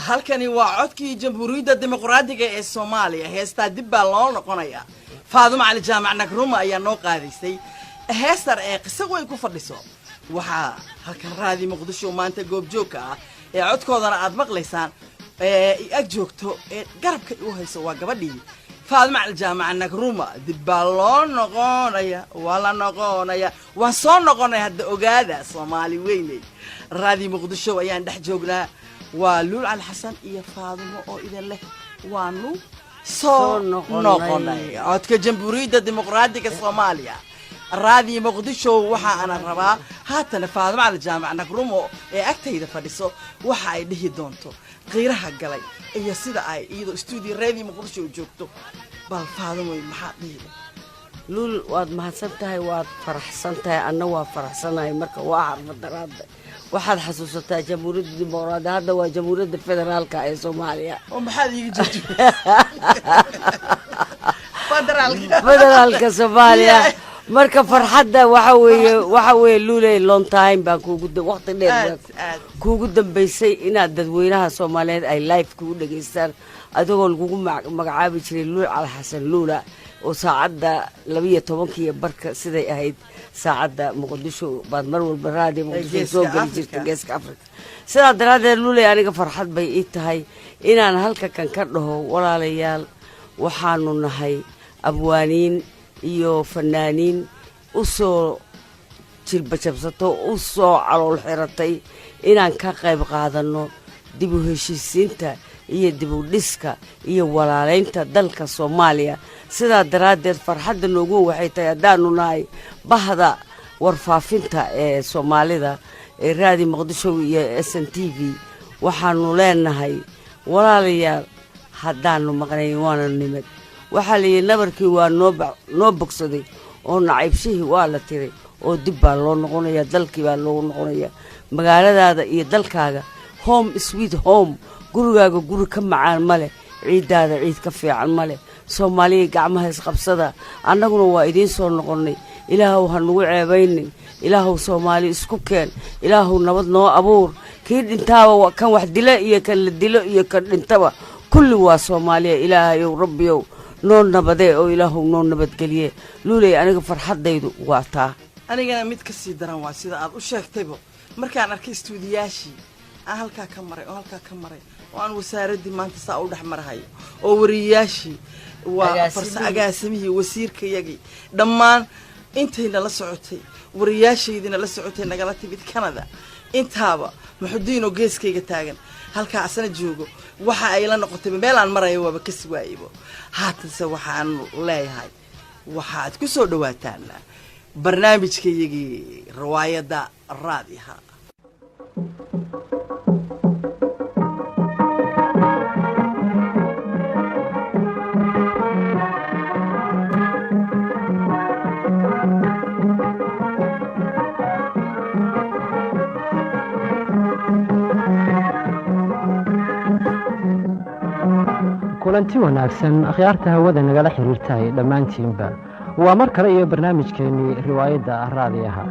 halkani waa codkii jamhuuriyadda dimuqraadiga ee Soomaaliya heestaa dib baa loo noqonayaa Faadumo Cali Jaamac Nagruma ayaa noo qaadaysay heestar ee qiso way ku fadhiso waxa halkan raadi Muqdisho maanta goob joog ah ee codkoodana aad maqlaysaan ag joogto ee garabka u hayso waa gabadhii Faadumo Cali Jaamac Nagruma dib baa loo noqonaya wala noqonaya waan soo noqonay hadda ogaada Soomaali weynay raadi Muqdisho ayaan dhex joognaa ولول على الحسن يا فاطمة أو إذا له وانو صار نقناي عاد كجمهورية الديمقراطية الصومالية راضي مقدشو وحا أنا ربا هاتنا فاطمة على الجامعة نقرمو أكتر إذا فديسو وحا يده دونتو غيرها قلي إيه سيدا أي إذا استوديو راضي مقدشو جوكتو بالفاطمة محاضير لول واد محسنتها واد فرحسنتها أنا وفرحسنها مركا واحد مدراد waxaad xasuusataa jamhuuriyadda dimuqraadiga hadda waa jamhuuriyadda federaalka ee Soomaaliya oo maxaad iga jirto federaalka Soomaaliya marka farxadda waxa weeye luulay long time baan waqti dheer kuugu dambeysay inaad dadweynaha Soomaaliyeed ay live ku dhageystaan adagoo lagu magacaabi jiray Luul Cali Xasan Luula oo saacada 12 barka siday ahayd saacada Muqdisho baad mar walba raadi Muqdisho soo gali jirtay geeska Afrika sida daradeed luulay aniga farxad bay ii tahay inaan halka kan ka dhaho walaalayaal waxaanu nahay abwaaniin iyo fanaaniin u soo jilbajabsato u soo calool xiratay inaan ka qayb qaadano dib u heshiisiinta iyo dib u dhiska iyo walaalaynta dalka Soomaaliya sida daradeed farxadda noogu waxay tahay hadaanu nahay bahda warfaafinta ee Soomaalida ee raadi Muqdisho iyo SNTV waxaanu leenahay walaalayaal hadaanu maqnayn waana nimad waxa la nabarkii waa noo bogsaday oo nacaybshihii waa la tiray oo dib baa loo noqonaya dalkii baa loo noqonaya magaaladaada iyo dalkaaga home sweet home gurigaaga guri ka macaan male ciidaada ciid ka fiican male Soomaaliya gacmaha isqabsada annaguna waa idin soo noqonay ilaahu ha nagu ceebaynin ilaahu Soomaali isku keen ilaahu nabad noo abuur kii dhintaaba kan wax dila iyo kan la dilo iyo kan dhintaba kulli waa Soomaaliya ilaahayow rabbiyow noo nabadee oo ilaahu noo nabadgeliye luulay aniga farxadaydu waa taa anigana mid ka sii daran waa sida aad u sheegtayba markaan arkay stuudiyaashii aan halka ka maray oo aan wasaaradii maanta saa u dhaxmarahay oo wariyaashii waa farsamihii wasiirkayagii dhammaan intayna la socotay wariyaashaydina la socotay nagala timid Canada intaaba muxudiino geeskayga taagan halka asana joogo waxa ay la noqotay meel aan marayo waaba ka siwaaybo haatanse waxaan leeyahay waxaad ku soo dhawaataan barnaamijkaygii riwaayadda raadiha kulanti wanaagsan akhyaarta hawada nagala xiriirtay dhammaantiinba waa mar kale iyo barnaamijkeeni riwaayadda raadiyaha